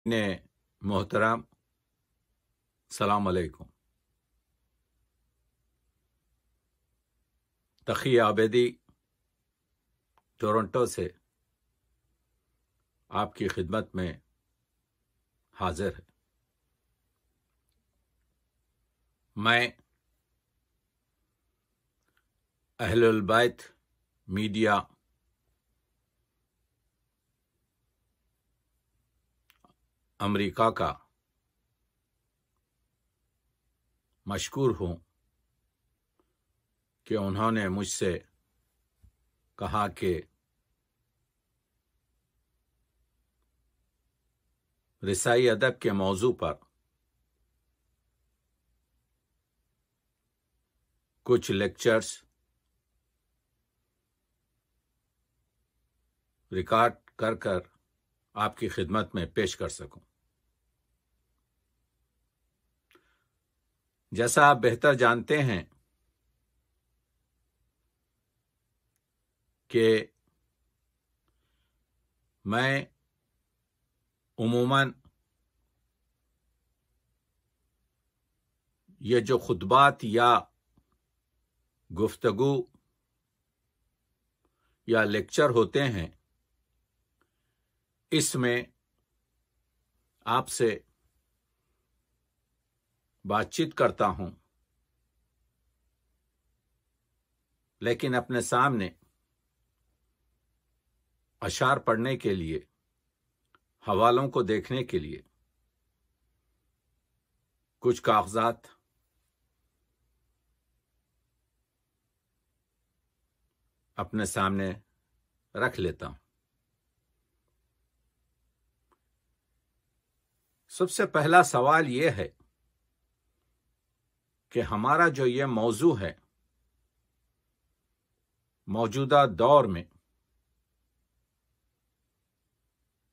محترم السلام علیکم۔ تقی عابدی ٹورنٹو سے آپ کی خدمت میں حاضر ہے۔ میں اہل البیت میڈیا امریکہ کا مشکور ہوں کہ انہوں نے مجھ سے کہا کہ رسائی ادب کے موضوع پر کچھ لیکچرز ریکارڈ کر آپ کی خدمت میں پیش کر سکوں۔ جیسا آپ بہتر جانتے ہیں کہ میں عموماً یہ جو خطبات یا گفتگو یا لیکچر ہوتے ہیں، اس میں آپ سے بات چیت کرتا ہوں، لیکن اپنے سامنے اشعار پڑھنے کے لیے، حوالوں کو دیکھنے کے لیے کچھ کاغذات اپنے سامنے رکھ لیتا ہوں۔ سب سے پہلا سوال یہ ہے کہ ہمارا جو یہ موضوع ہے، موجودہ دور میں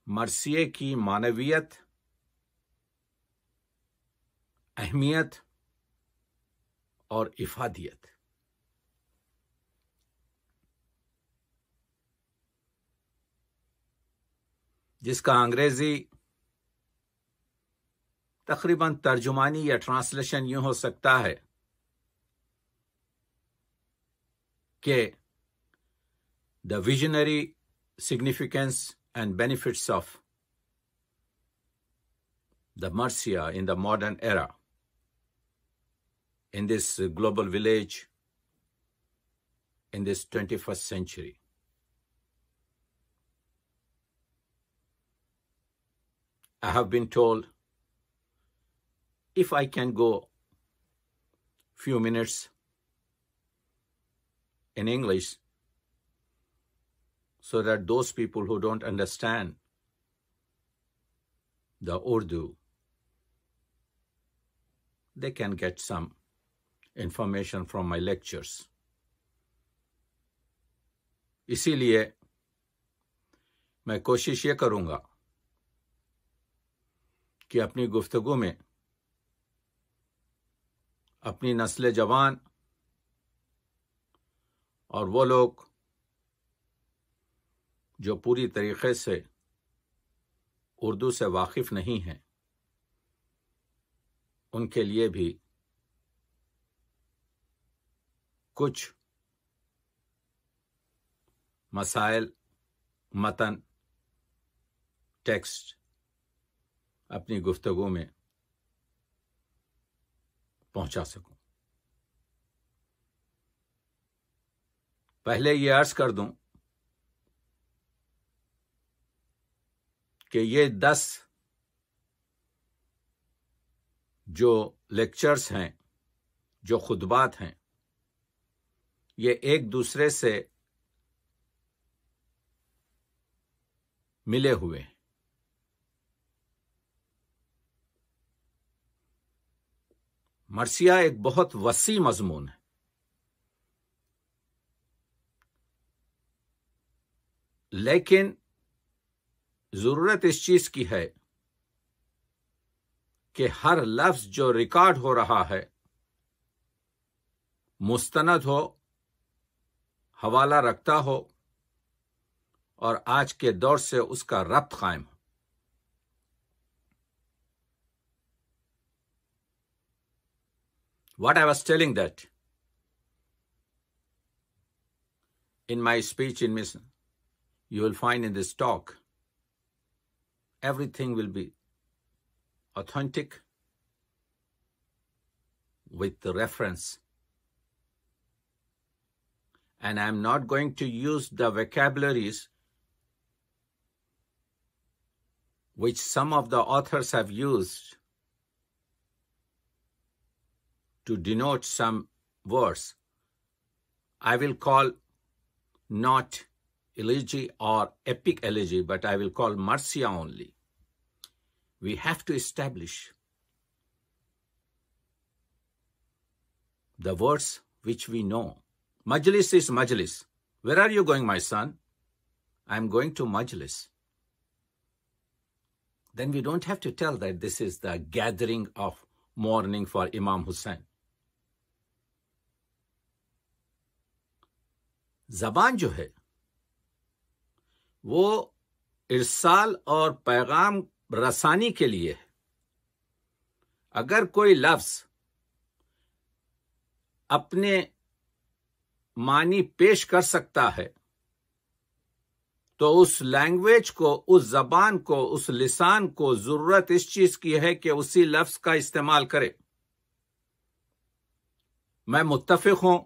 مرثیے کی معنویت، اہمیت اور افادیت۔ جس کا انگریزی تقریباً ترجمانی یا ٹرانسلیشن یوں ہو سکتا ہے کہ the visionary significance and benefits of the Marcia in the modern era, in this global village, in this 21st century. I have been told if I can go few minutes in English so that those people who don't understand the Urdu, they can get some information from my lectures. اسی لیے میں کوشش یہ کروں گا کہ اپنی گفتگو میں اپنی نسل جوان اور وہ لوگ جو پوری طریقے سے اردو سے واقف نہیں ہیں، ان کے لیے بھی کچھ مسائل، متن، ٹیکسٹ اپنی گفتگو میں پہنچا سکوں۔ پہلے یہ عرض کر دوں کہ یہ 10 جو لیکچرز ہیں، جو خطبات ہیں، یہ ایک دوسرے سے ملے ہوئے ہیں۔ مرثیہ ایک بہت وسیع مضمون ہے۔ لیکن ضرورت اس چیز کی ہے کہ ہر لفظ جو ریکارڈ ہو رہا ہے مستند ہو، حوالہ رکھتا ہو اور آج کے دور سے اس کا ربط قائم ہو۔ What I was telling that in my speech in Mission, you will find in this talk, everything will be authentic with the reference. And I'm not going to use the vocabularies which some of the authors have used to denote some words. I will call not elegy or epic elegy, but I will call Marcia only. We have to establish the words which we know. Majlis is Majlis. Where are you going, my son? I'm going to Majlis. Then we don't have to tell that this is the gathering of mourning for Imam Hussain. زبان جو ہے وہ ارسال اور پیغام رسانی کے لیے ہے. اگر کوئی لفظ اپنے معنی پیش کر سکتا ہے تو اس لینگویج کو، اس زبان کو، اس لسان کو ضرورت اس چیز کی ہے کہ اسی لفظ کا استعمال کرے. میں متفق ہوں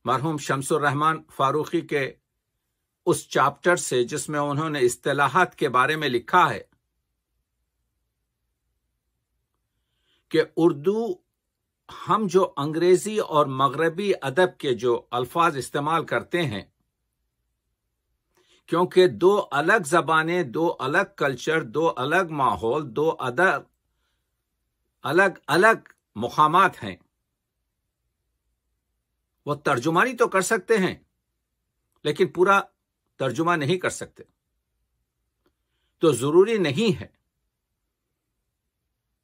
مرحوم شمس الرحمان فاروقی کے اس چیپٹر سے جس میں انہوں نے اصطلاحات کے بارے میں لکھا ہے کہ اردو ہم جو انگریزی اور مغربی ادب کے جو الفاظ استعمال کرتے ہیں، کیونکہ دو الگ زبانیں، دو الگ کلچر، دو الگ ماحول، دو الگ الگ مقامات ہیں، وہ ترجمانی تو کر سکتے ہیں لیکن پورا ترجمہ نہیں کر سکتے. تو ضروری نہیں ہے.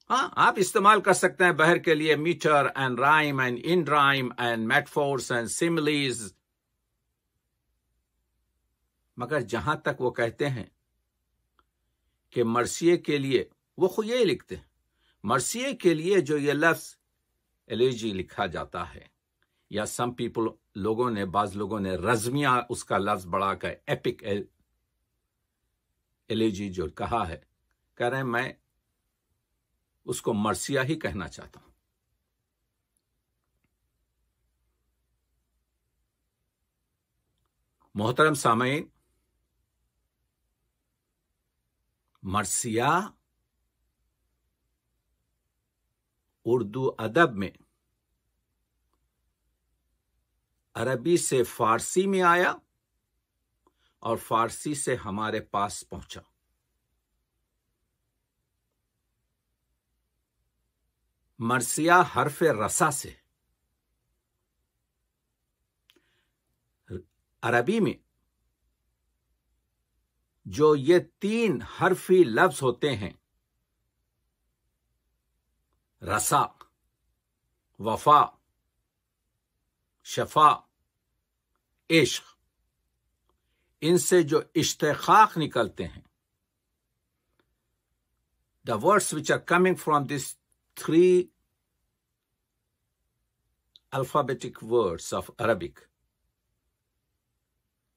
ہاں، آپ استعمال کر سکتے ہیں بہر کے لیے meter and rhyme and in rhyme and metaphors and similes, مگر جہاں تک وہ کہتے ہیں کہ مرثیے کے لیے، وہ خود یہی لکھتے ہیں، مرثیے کے لیے جو یہ لفظ ایلیجی لکھا جاتا ہے، یا سم پیپل بعض لوگوں نے رزمیہ اس کا لفظ بڑھا کر ایپک ایلیجی جو کہا ہے، کہہ رہے ہیں میں اس کو مرثیہ ہی کہنا چاہتا ہوں. محترم سامعین، مرثیہ اردو ادب میں عربی سے فارسی میں آیا اور فارسی سے ہمارے پاس پہنچا. مرثیہ حرف رسا سے، عربی میں جو یہ 3 حرفی لفظ ہوتے ہیں، رسا، وفا، شفا، عشق، ان سے جو اشتقاق نکلتے ہیں، the words which are coming from these 3 alphabetic words of Arabic,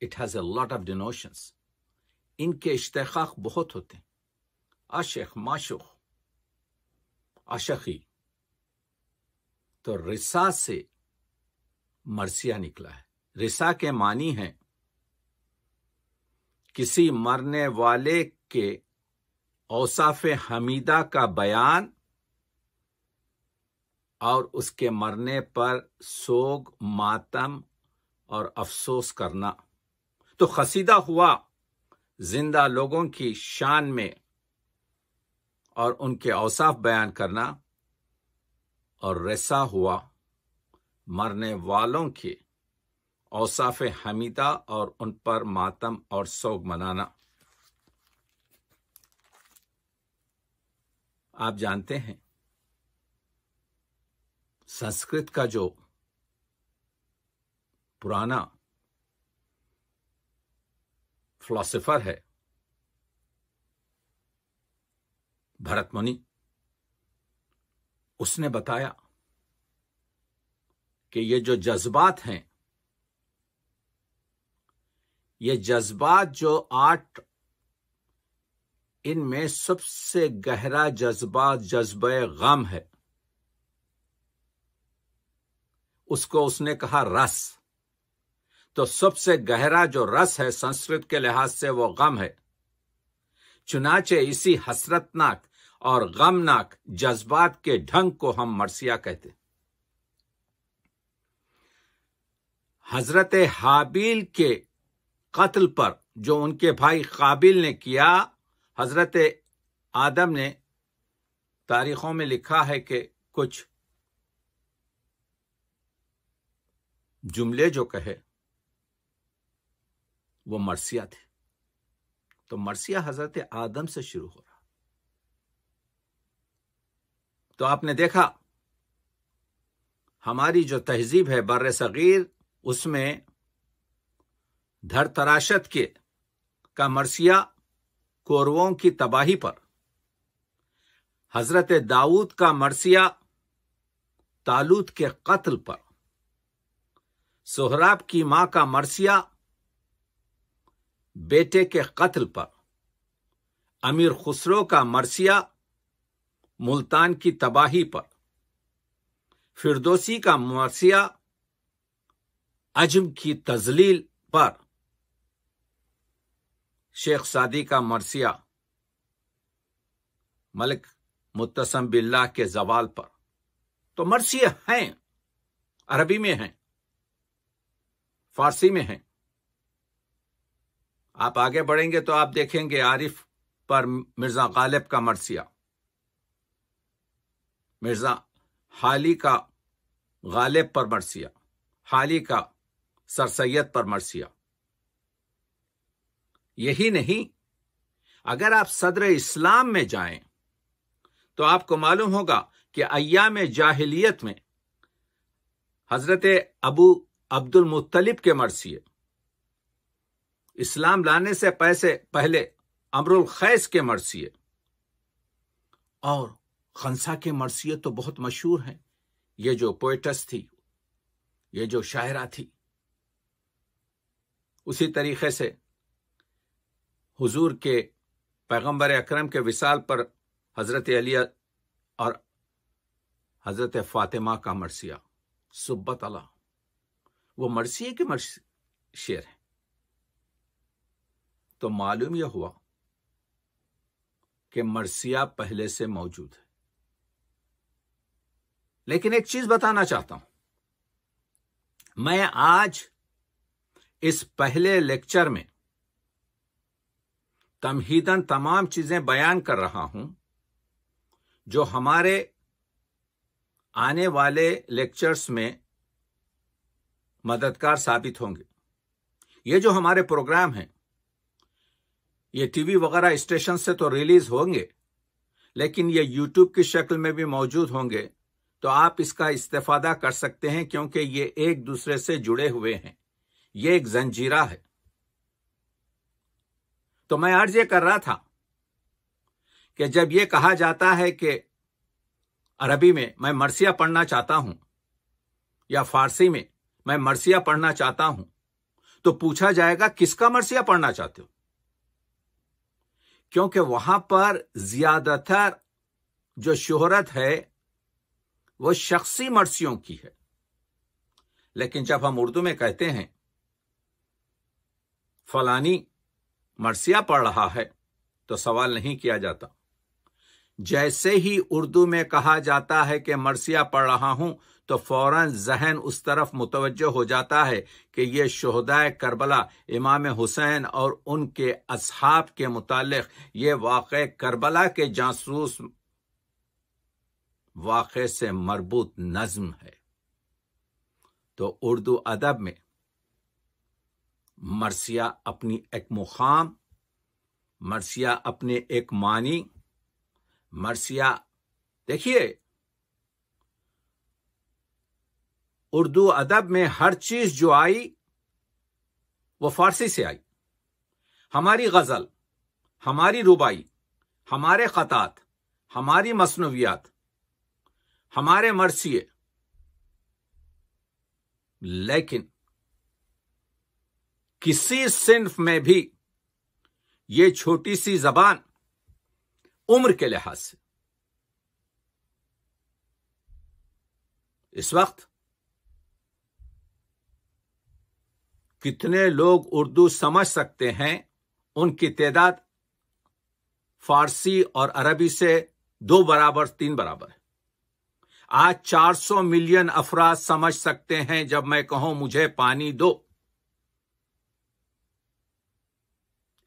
it has a lot of denotions. ان کے اشتقاق بہت ہوتے ہیں. عاشق، معشوق، عاشقی. تو رسا سے مرثیہ نکلا ہے. رسا کے معنی ہیں کسی مرنے والے کے اوصاف حمیدہ کا بیان اور اس کے مرنے پر سوگ، ماتم اور افسوس کرنا. تو قصیدہ ہوا زندہ لوگوں کی شان میں اور ان کے اوصاف بیان کرنا، اور رسا ہوا مرنے والوں کے اوصاف حمیدہ اور ان پر ماتم اور سوگ منانا. آپ جانتے ہیں سنسکرت کا جو پرانا فلاسفر ہے بھرت منی، اس نے بتایا کہ یہ جو جذبات ہیں، یہ جذبات جو 8، ان میں سب سے گہرا جذبہ غم ہے. اس کو اس نے کہا رس. تو سب سے گہرا جو رس ہے سنسکرت کے لحاظ سے وہ غم ہے. چنانچہ اسی حسرتناک اور غمناک جذبات کے ڈھنگ کو ہم مرثیہ کہتے. حضرت حابیل کے قتل پر جو ان کے بھائی قابیل نے کیا، حضرت آدم نے تاریخوں میں لکھا ہے کہ کچھ جملے جو کہے وہ مرثیہ تھے. تو مرثیہ حضرت آدم سے شروع ہو رہا. تو آپ نے دیکھا ہماری جو تہذیب ہے بر صغیر، اس میں دھر تراشت کے کا مرثیہ کورووں کی تباہی پر، حضرت داؤد کا مرثیہ طالوت کے قتل پر، سہراب کی ماں کا مرثیہ بیٹے کے قتل پر، امیر خسرو کا مرثیہ ملتان کی تباہی پر، فردوسی کا مرثیہ عجم کی تذلیل پر، شیخ سعدی کا مرثیہ ملک متسم باللہ کے زوال پر. تو مرثیہ ہیں، عربی میں ہیں، فارسی میں ہیں. آپ آگے بڑھیں گے تو آپ دیکھیں گے عارف پر مرزا غالب کا مرثیہ، مرزا حالی کا غالب پر مرثیہ، حالی کا سر سید پر مرثیہ. یہی نہیں، اگر آپ صدر اسلام میں جائیں تو آپ کو معلوم ہوگا کہ ایام جاہلیت میں حضرت ابو عبد المطلب کے مرثیے، اسلام لانے سے پہلے امر الخیس کے مرثیے، اور خنسا کے مرثیے تو بہت مشہور ہیں. یہ جو پوئٹس تھی، یہ جو شاعرہ تھی. اسی طریقے سے حضور کے پیغمبر اکرم کے وصال پر حضرت علی اور حضرت فاطمہ کا مرثیہ سبت اللہ، وہ مرثیے کے شعر ہیں. تو معلوم یہ ہوا کہ مرثیہ پہلے سے موجود ہے. لیکن ایک چیز بتانا چاہتا ہوں، میں آج اس پہلے لیکچر میں تمہیداً تمام چیزیں بیان کر رہا ہوں جو ہمارے آنے والے لیکچرز میں مددگار ثابت ہوں گے. یہ جو ہمارے پروگرام ہیں یہ ٹی وی وغیرہ اسٹیشن سے تو ریلیز ہوں گے، لیکن یہ یوٹیوب کی شکل میں بھی موجود ہوں گے. تو آپ اس کا استفادہ کر سکتے ہیں کیونکہ یہ ایک دوسرے سے جڑے ہوئے ہیں، یہ ایک زنجیرہ ہے. تو میں عرض یہ کر رہا تھا کہ جب یہ کہا جاتا ہے کہ عربی میں میں مرثیہ پڑھنا چاہتا ہوں یا فارسی میں میں مرثیہ پڑھنا چاہتا ہوں، تو پوچھا جائے گا کس کا مرثیہ پڑھنا چاہتے ہو؟ کیونکہ وہاں پر زیادہ تر جو شہرت ہے وہ شخصی مرثیوں کی ہے. لیکن جب ہم اردو میں کہتے ہیں فلانی مرثیہ پڑھ رہا ہے تو سوال نہیں کیا جاتا. جیسے ہی اردو میں کہا جاتا ہے کہ مرثیہ پڑھ رہا ہوں تو فوراً ذہن اس طرف متوجہ ہو جاتا ہے کہ یہ شہدائے کربلا امام حسین اور ان کے اصحاب کے متعلق یہ واقع کربلا کے جاسوس واقعے سے مربوط نظم ہے. تو اردو ادب میں مرثیہ اپنی ایک مقام، مرثیہ اپنے ایک معنی، مرثیہ دیکھیے اردو ادب میں ہر چیز جو آئی وہ فارسی سے آئی. ہماری غزل، ہماری ربائی، ہمارے خطات، ہماری مثنویات، ہمارے مرثیے لیکن کسی صنف میں بھی یہ چھوٹی سی زبان عمر کے لحاظ سے اس وقت کتنے لوگ اردو سمجھ سکتے ہیں ان کی تعداد فارسی اور عربی سے 2 برابر 3 برابر ہے. آج 400 ملین افراد سمجھ سکتے ہیں جب میں کہوں مجھے پانی دو.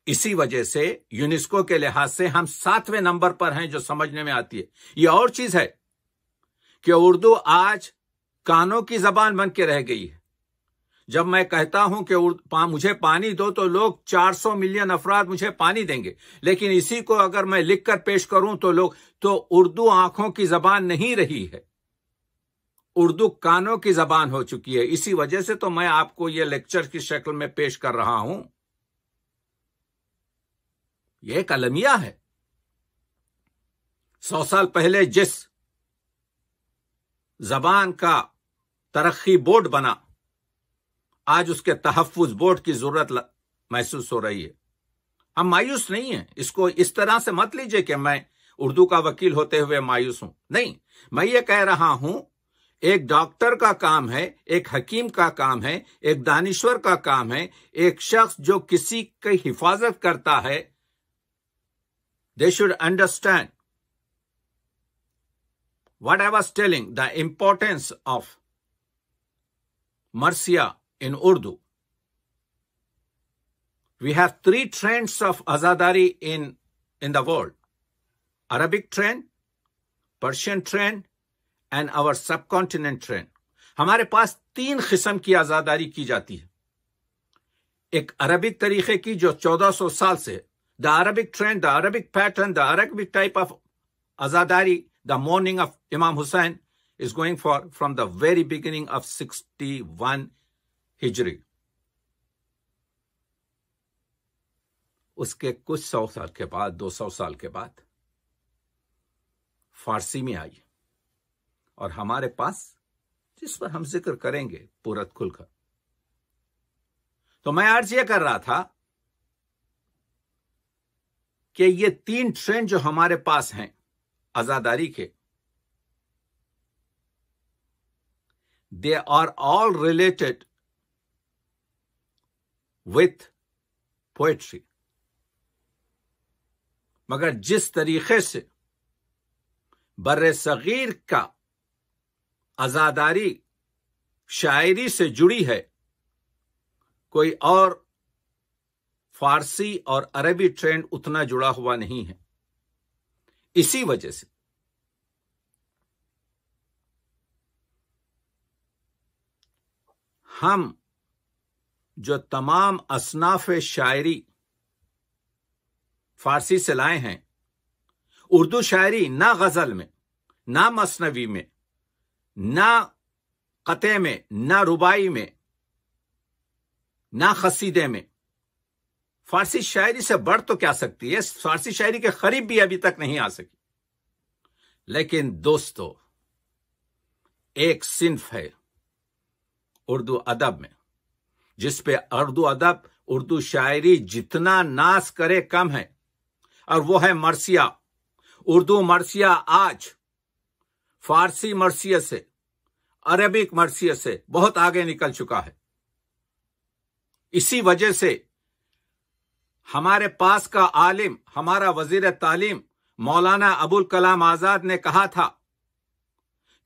اسی وجہ سے یونیسکو کے لحاظ سے ہم 7ویں نمبر پر ہیں جو سمجھنے میں آتی ہے. یہ اور چیز ہے کہ اردو آج کانوں کی زبان بن کے رہ گئی ہے. جب میں کہتا ہوں کہ مجھے پانی دو تو لوگ 400 ملین افراد مجھے پانی دیں گے، لیکن اسی کو اگر میں لکھ کر پیش کروں تو اردو آنکھوں کی زبان نہیں رہی ہے، اردو کانوں کی زبان ہو چکی ہے. اسی وجہ سے تو میں آپ کو یہ لیکچر کی شکل میں پیش کر رہا ہوں. یہ ایک المیہ ہے. 100 سال پہلے جس زبان کا ترقی بورڈ بنا، آج اس کے تحفظ بورڈ کی ضرورت محسوس ہو رہی ہے. ہم مایوس نہیں ہیں. اس کو اس طرح سے مت لیجئے کہ میں اردو کا وکیل ہوتے ہوئے مایوس ہوں. نہیں، میں یہ کہہ رہا ہوں ایک ڈاکٹر کا کام ہے، ایک حکیم کا کام ہے، ایک دانشور کا کام ہے، ایک شخص جو کسی کی حفاظت کرتا ہے. They should understand what I was telling, the importance of Marsiya in Urdu. We have 3 trends of Azadari in the world: Arabic trend, Persian trend, and our subcontinent trend. ہمارے پاس 3 قسم کی آزاداری کی جاتی ہے. ایک عربک طریقے کی جو 1400 سال سے the Arabic trend, the Arabic pattern, the Arabic type of Azadari, the mourning of Imam Hussain is going from the very beginning of 61 Hijri. اس کے کچھ 100 سال کے بعد 200 سال کے بعد فارسی میں آئی اور ہمارے پاس جس پر ہم ذکر کریں گے پورت کھل کر. تو میں عرض یہ کر رہا تھا کہ یہ 3 ٹرینڈ جو ہمارے پاس ہیں آزاداری کے، they are all related with poetry. مگر جس طریقے سے بر صغیر کا آزاداری شاعری سے جڑی ہے، کوئی اور فارسی اور عربی ٹرینڈ اتنا جڑا ہوا نہیں ہے. اسی وجہ سے ہم جو تمام اصناف شاعری فارسی سے لائے ہیں، اردو شاعری نہ غزل میں، نہ مثنوی میں، نہ قطع میں، نہ رباعی میں، نہ قصیدے میں، فارسی شاعری سے بڑھ تو کیا سکتی ہے؟ فارسی شاعری کے قریب بھی ابھی تک نہیں آ سکی. لیکن دوستو، ایک صنف ہے اردو ادب میں جس پہ اردو شاعری جتنا ناز کرے کم ہے، اور وہ ہے مرثیہ. اردو مرثیہ آج فارسی مرثیہ سے، عربک مرثیہ سے بہت آگے نکل چکا ہے. اسی وجہ سے ہمارے پاس کا عالم، ہمارا وزیر تعلیم مولانا ابوالکلام آزاد نے کہا تھا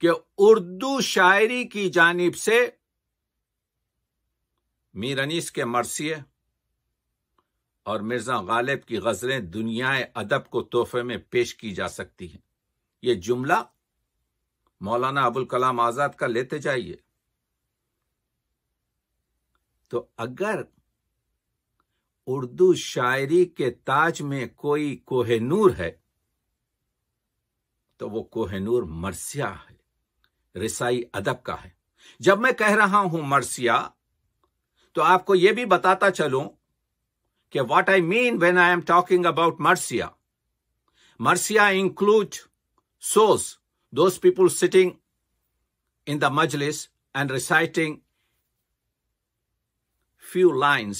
کہ اردو شاعری کی جانب سے میر انیس کے مرثیے اور مرزا غالب کی غزلیں دنیا ادب کو تحفے میں پیش کی جا سکتی ہیں. یہ جملہ مولانا ابوالکلام آزاد کا لیتے جائیے. تو اگر اردو شاعری کے تاج میں کوئی کوہ نور ہے تو وہ کوہ نور مرثیہ ہے، رسائی ادب کا ہے. جب میں کہہ رہا ہوں مرثیہ تو آپ کو یہ بھی بتاتا چلوں کہ what I mean when I am talking about مرثیہ. مرثیہ include those people sitting in the majlis and reciting few lines.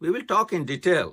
we will talk in detail.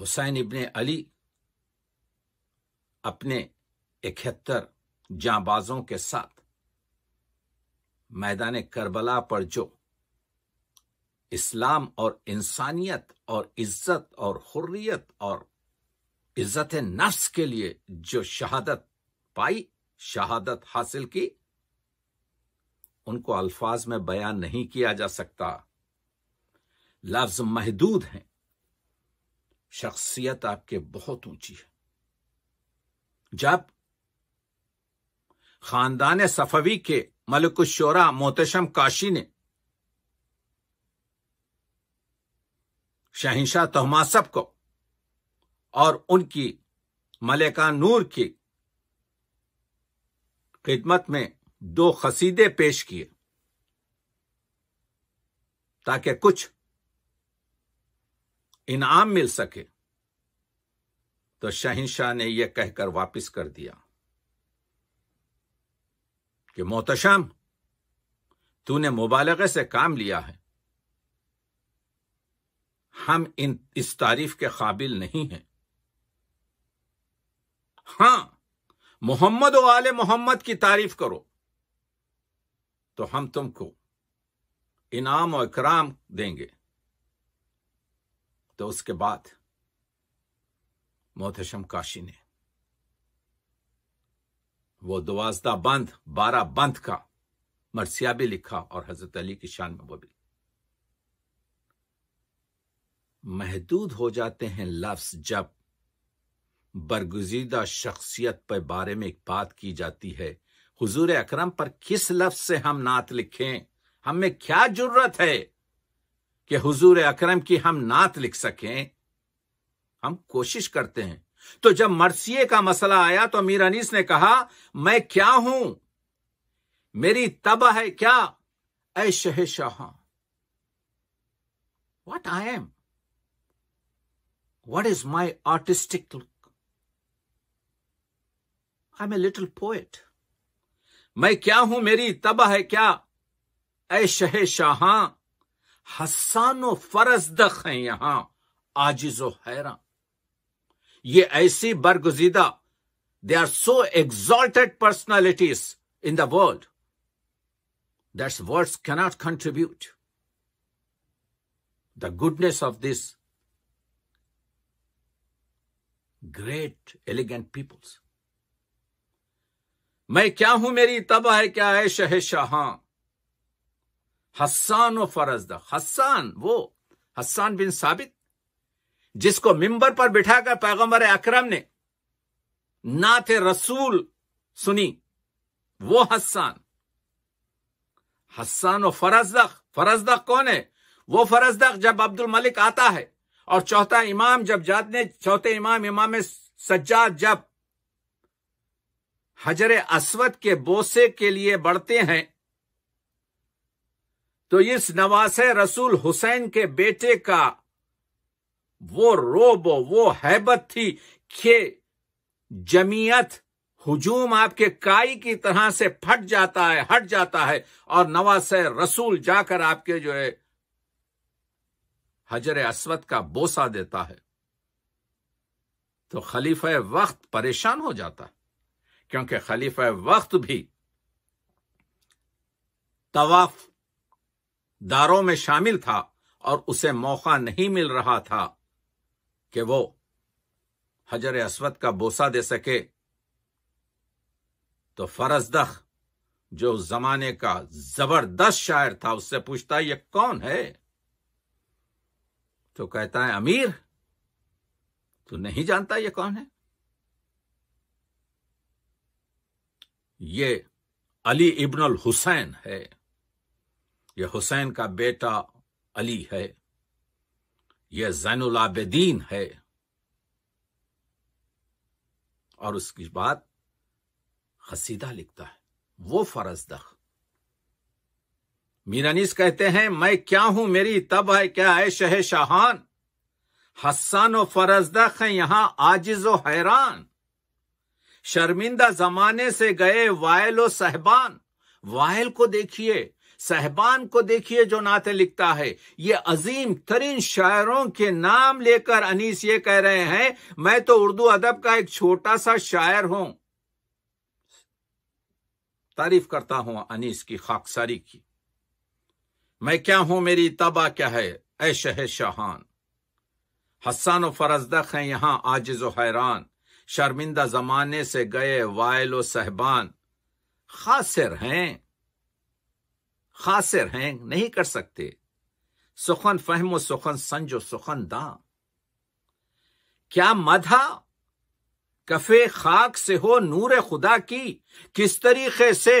حسین ابن علی اپنے 71 جانبازوں کے ساتھ میدان کربلا پر جو اسلام اور انسانیت اور عزت اور حریت اور عزت نفس کے لیے جو شہادت پائی، شہادت حاصل کی، ان کو الفاظ میں بیان نہیں کیا جا سکتا، لفظ محدود ہیں۔ شخصیت آپ کے بہت اونچی ہے۔ جب خاندان صفوی کے ملک الشعراء محتشم کاشی نے شہنشاہ طہماسپ کو اور ان کی ملکہ نور کی خدمت میں 2 قصیدے پیش کیے تاکہ کچھ انعام مل سکے، تو شہنشاہ نے یہ کہہ کر واپس کر دیا کہ محتشم، تو نے مبالغے سے کام لیا ہے، ہم اس تعریف کے قابل نہیں ہیں۔ ہاں، محمد و آل محمد کی تعریف کرو تو ہم تم کو انعام و اکرام دیں گے۔ تو اس کے بعد محتشم کاشی نے وہ 12 بند کا مرثیہ بھی لکھا، اور حضرت علی کی شان میں وہ بھی۔ محدود ہو جاتے ہیں لفظ جب برگزیدہ شخصیت پر بارے میں ایک بات کی جاتی ہے۔ حضور اکرم پر کس لفظ سے ہم نعت لکھیں؟ ہم میں کیا جرت ہے کہ حضور اکرم کی ہم نعت لکھ سکیں؟ ہم کوشش کرتے ہیں۔ تو جب مرثیے کا مسئلہ آیا تو میر انیس نے کہا، میں کیا ہوں؟ میری طبع ہے کیا اے شہنشاہ؟ What I am? What is my artistic look? I'm a little poet. میں کیا ہوں؟ میری طبع ہے کیا اے شہنشاہ؟ حسان و فرزدق ہیں یہاں عاجز و حیران۔ یہ ایسی برگزیدہ، they are so exalted personalities in the world that words cannot contribute the goodness of these great elegant peoples۔ میں کیا ہوں؟ میری طبع ہے کیا اے شہنشاہ؟ حسان و فرزدق۔ حسان، وہ حسان بن ثابت جس کو ممبر پر بٹھا کر پیغمبر اکرم نے نعت رسول سنی، وہ حسان۔ حسان و فرزدق۔ فرزدق کون ہے؟ وہ فرزدق جب عبد الملک آتا ہے اور چوتھا امام امام سجاد جب حجر اسود کے بوسے کے لیے بڑھتے ہیں تو اس نواسے رسول حسین کے بیٹے کا وہ روب و وہ ہیبت تھی کہ جمعیت ہجوم آپ کے کائی کی طرح سے ہٹ جاتا ہے اور نواسے رسول جا کر آپ کے جو ہے حجر اسود کا بوسہ دیتا ہے تو خلیفہ وقت پریشان ہو جاتا ہے، کیونکہ خلیفہ وقت بھی طواف داروں میں شامل تھا اور اسے موقع نہیں مل رہا تھا کہ وہ حجر اسود کا بوسہ دے سکے۔ تو فرزدق جو زمانے کا زبردست شاعر تھا اس سے پوچھتا ہے، یہ کون ہے؟ تو کہتا ہے، امیر تو نہیں جانتا یہ کون ہے؟ یہ علی ابن الحسین ہے، یہ حسین کا بیٹا علی ہے، یہ زین العابدین ہے۔ اور اس کی بعد قصیدہ لکھتا ہے وہ فرزدق۔ میر انیس کہتے ہیں، میں کیا ہوں؟ میری طبع ہے کیا اے شہنشاہان؟ حسان و فرزدق ہیں یہاں عاجز و حیران۔ شرمندہ زمانے سے گئے وائل و صہبان۔ وائل کو دیکھیے، صاحبان کو دیکھیے جو نعتیں لکھتا ہے. یہ عظیم ترین شاعروں کے نام لے کر انیس یہ کہہ رہے ہیں میں تو اردو ادب کا ایک چھوٹا سا شاعر ہوں. تعریف کرتا ہوں انیس کی خاکساری کی. میں کیا ہوں میری طبع کیا ہے اے شہ شاہان. حسان و فرزدق ہیں یہاں عاجز و حیران. شرمندہ زمانے سے گئے وائل و صہبان. خاسر ہیں نہیں کر سکتے سخن فہم و سخن سنج و سخن داں. کیا مدھا کفے خاک سے ہو نور خدا کی. کس طریقے سے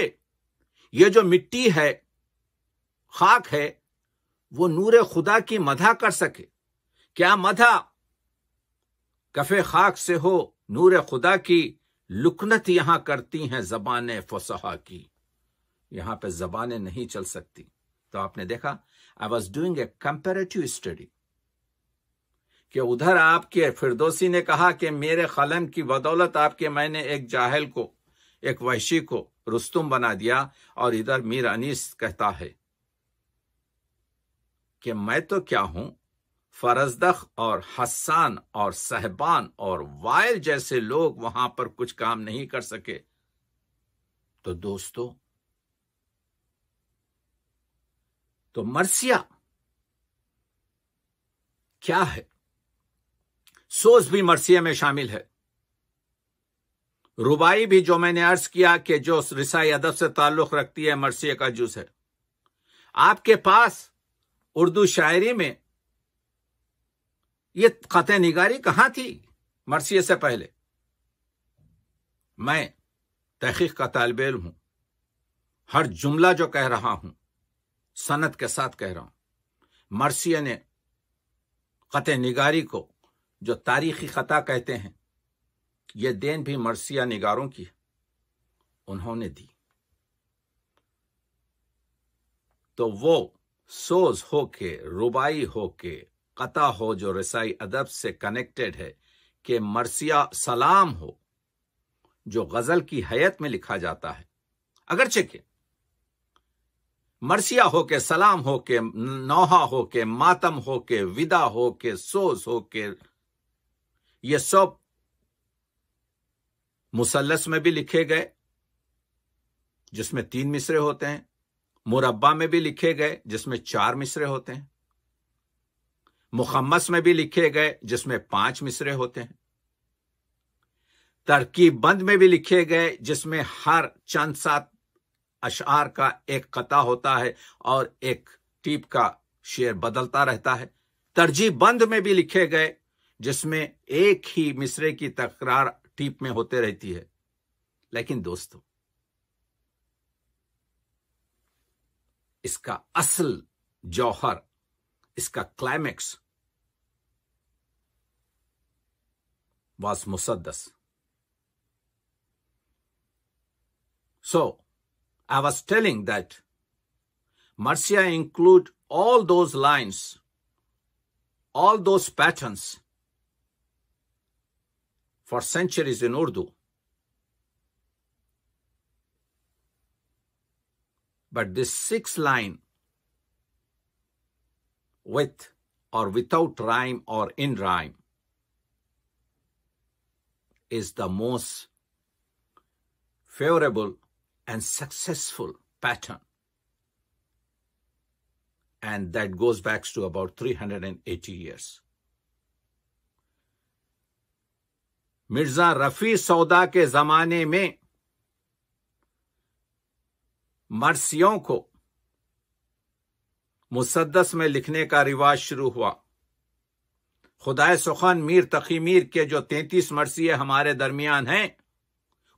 یہ جو مٹی ہے خاک ہے وہ نور خدا کی مدھا کر سکے. کیا مدھا کفے خاک سے ہو نور خدا کی. لکنت یہاں کرتی ہیں زبانیں فصحا کی. یہاں پہ زبانیں نہیں چل سکتی. تو آپ نے دیکھا I was doing a comparative study کہ ادھر آپ کے فردوسی نے کہا کہ میرے قلم کی بدولت آپ کے میں نے ایک جاہل کو ایک وحشی کو رستم بنا دیا. اور ادھر میر انیس کہتا ہے کہ میں تو کیا ہوں فرزدق اور حسان اور صہبان اور وائل جیسے لوگ وہاں پر کچھ کام نہیں کر سکے. تو دوستو تو مرثیہ کیا ہے؟ سوز بھی مرثیہ میں شامل ہے. ربائی بھی جو میں نے عرض کیا کہ جو رسائی ادب سے تعلق رکھتی ہے مرثیہ کا جز ہے. آپ کے پاس اردو شاعری میں یہ قطع نگاری کہاں تھی مرثیہ سے پہلے؟ میں تحقیق کا طالب علم ہوں. ہر جملہ جو کہہ رہا ہوں سند کے ساتھ کہہ رہا ہوں. مرثیہ نے قطع نگاری کو جو تاریخی خطا کہتے ہیں یہ دین بھی مرثیہ نگاروں کی انہوں نے دی. تو وہ سوز ہو کے ربائی ہو کے قطع ہو جو رسائی ادب سے کنیکٹڈ ہے کہ مرثیہ سلام ہو جو غزل کی حیت میں لکھا جاتا ہے. اگرچہ کہ مرثیہ ہو کے سلام ہو کے نوحہ ہو کے ماتم ہو کے ودا ہو کے سوز ہو کے یہ سب مثلث میں بھی لکھے گئے جس میں 3 مصرے ہوتے ہیں. مربع میں بھی لکھے گئے جس میں 4 مصرے ہوتے ہیں. مخمس میں بھی لکھے گئے جس میں 5 مصرے ہوتے ہیں. ترکیب بند میں بھی لکھے گئے جس میں ہر چند 7 اشعار کا ایک قطع ہوتا ہے اور ایک ٹیپ کا شعر بدلتا رہتا ہے. ترجیح بند میں بھی لکھے گئے جس میں ایک ہی مصرے کی تکرار ٹیپ میں ہوتے رہتی ہے. لیکن دوستو اس کا اصل جوہر اس کا کلائمیکس واز مسدس. So I was telling that Marcia include all those lines, all those patterns for centuries in Urdu. But this 6th line with or without rhyme or in rhyme is the most favorable and successful pattern. And that goes back to about 380 years. Mirza Rafi سودا کے زمانے میں مرثیوں کو مسدس میں لکھنے کا رواج شروع ہوا. خدائے سخن میر تقی میر کے جو 33 مرثیے ہمارے درمیان ہیں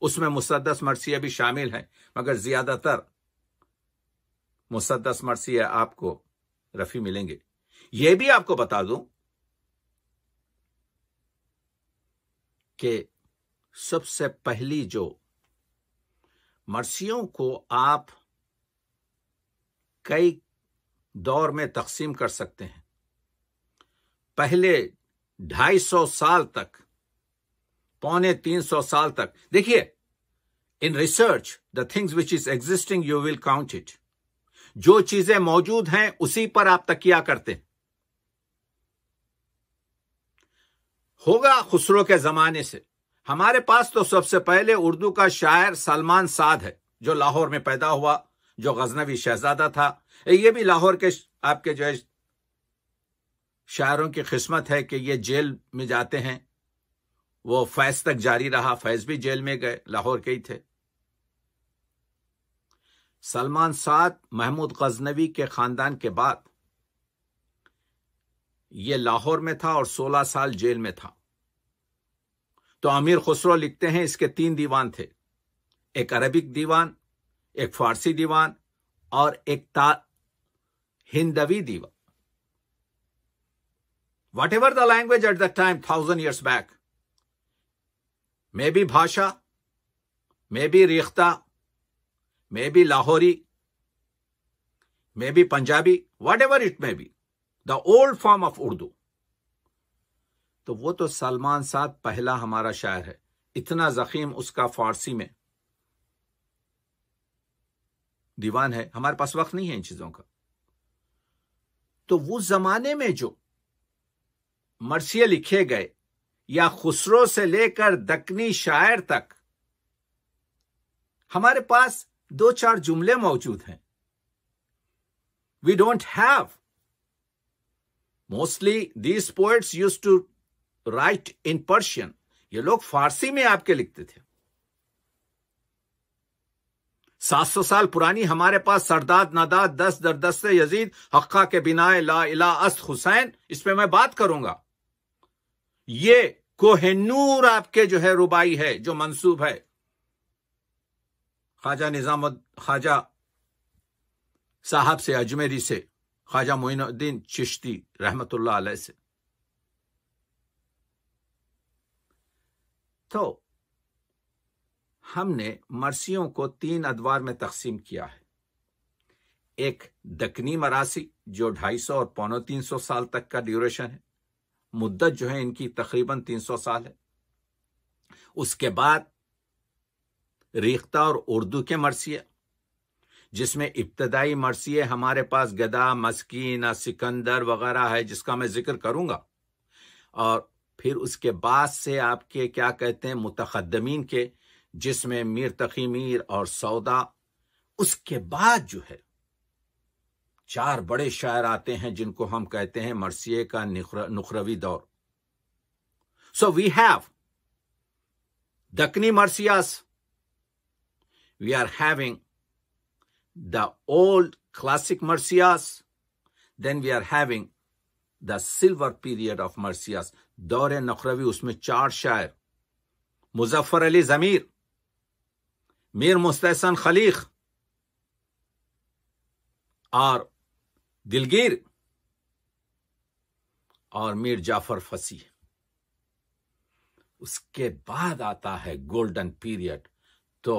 اس میں مسدس مرثیے بھی شامل ہیں، مگر زیادہ تر مسدس مرثیے آپ کو رفیع ملیں گے. یہ بھی آپ کو بتا دوں کہ سب سے پہلی جو مرثیوں کو آپ کئی دور میں تقسیم کر سکتے ہیں. پہلے 250 سال تک، 250 سال تک دیکھیے in research the things which is existing you will count it. جو چیزیں موجود ہیں اسی پر آپ تکیہ کرتے ہیں. ہوگا خسرو کے زمانے سے. ہمارے پاس تو سب سے پہلے اردو کا شاعر سلمان سعد ہے، جو لاہور میں پیدا ہوا، جو غزنوی شہزادہ تھا. یہ بھی لاہور کے آپ کے جو ہے شاعروں کی قسمت ہے کہ یہ جیل میں جاتے ہیں. وہ فیض تک جاری رہا، فیض بھی جیل میں گئے، لاہور کے ہی تھے. سلمان سعد محمود غزنوی کے خاندان کے بعد یہ لاہور میں تھا اور 16 سال جیل میں تھا. تو امیر خسرو لکھتے ہیں اس کے 3 دیوان تھے، ایک عربک دیوان، ایک فارسی دیوان اور ایک ہندوی دیوان. Whatever the language at the time 1000 years back. May be Bhasha, may be Rekhta, may be Lahori, may be Punjabi, whatever it may be, the old form of Urdu. تو وہ تو سلمان سعد پہلا ہمارا شاعر ہے. اتنا ضخیم اس کا فارسی میں دیوان ہے. ہمارے پاس وقت نہیں ہے ان چیزوں کا. تو وہ زمانے میں جو مرثیے لکھے گئے یا خسرو سے لے کر دکنی شاعر تک ہمارے پاس 2-4 جملے موجود ہیں. We don't have. Mostly these poets used to write in Persian. یہ لوگ فارسی میں آپ کے لکھتے تھے. 700 سال پرانی ہمارے پاس سرداد ناداد 10 در دست یزید حقہ کے بنائے لا الہ است حسین، اس پہ میں بات کروں گا. یہ کوہ نور آپ کے جو ہے ربائی ہے جو منسوب ہے خواجہ صاحب سے، اجمیری سے، خواجہ معین الدین چشتی رحمت اللہ علیہ سے. تو ہم نے مرثیوں کو 3 ادوار میں تقسیم کیا ہے. ایک دکنی مراثی جو 250 اور 350 سال تک کا ڈیوریشن ہے، مدت جو ہے ان کی تقریباً 300 سال ہے. اس کے بعد ریختہ اور اردو کے مرثیے، جس میں ابتدائی مرثیے ہمارے پاس گدا، مسکین، سکندر وغیرہ ہے جس کا میں ذکر کروں گا. اور پھر اس کے بعد سے آپ کے کیا کہتے ہیں متقدمین کے، جس میں میر تقی میر اور سودا. اس کے بعد جو ہے 4 بڑے شاعر آتے ہیں جن کو ہم کہتے ہیں مرثیے کا نخروی دور. So we have Dakhni marsiyas, we are having the old classic marsias, then we are having the silver period of marsias. دور نخروی، اس میں 4 شاعر، مظفر علی ضمیر، میر مستحسن خلیق اور دلگیر اور میر جعفر فصیح. اس کے بعد آتا ہے گولڈن پیریڈ. تو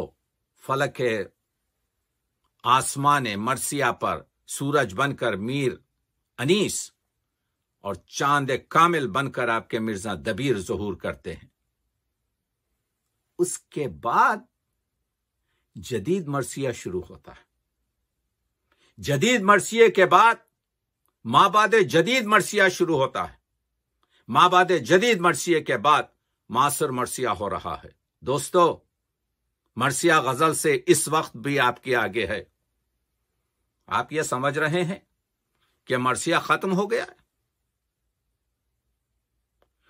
فلک آسمان مرثیہ پر سورج بن کر میر انیس اور چاند کامل بن کر آپ کے مرزا دبیر ظہور کرتے ہیں. اس کے بعد جدید مرثیہ شروع ہوتا ہے. جدید مرثیے کے بعد مابعد جدید مرثیہ شروع ہوتا ہے. مابعد جدید مرثیے کے بعد معاصر مرثیہ ہو رہا ہے. دوستو، مرثیہ غزل سے اس وقت بھی آپ کے آگے ہے. آپ یہ سمجھ رہے ہیں کہ مرثیہ ختم ہو گیا ہے؟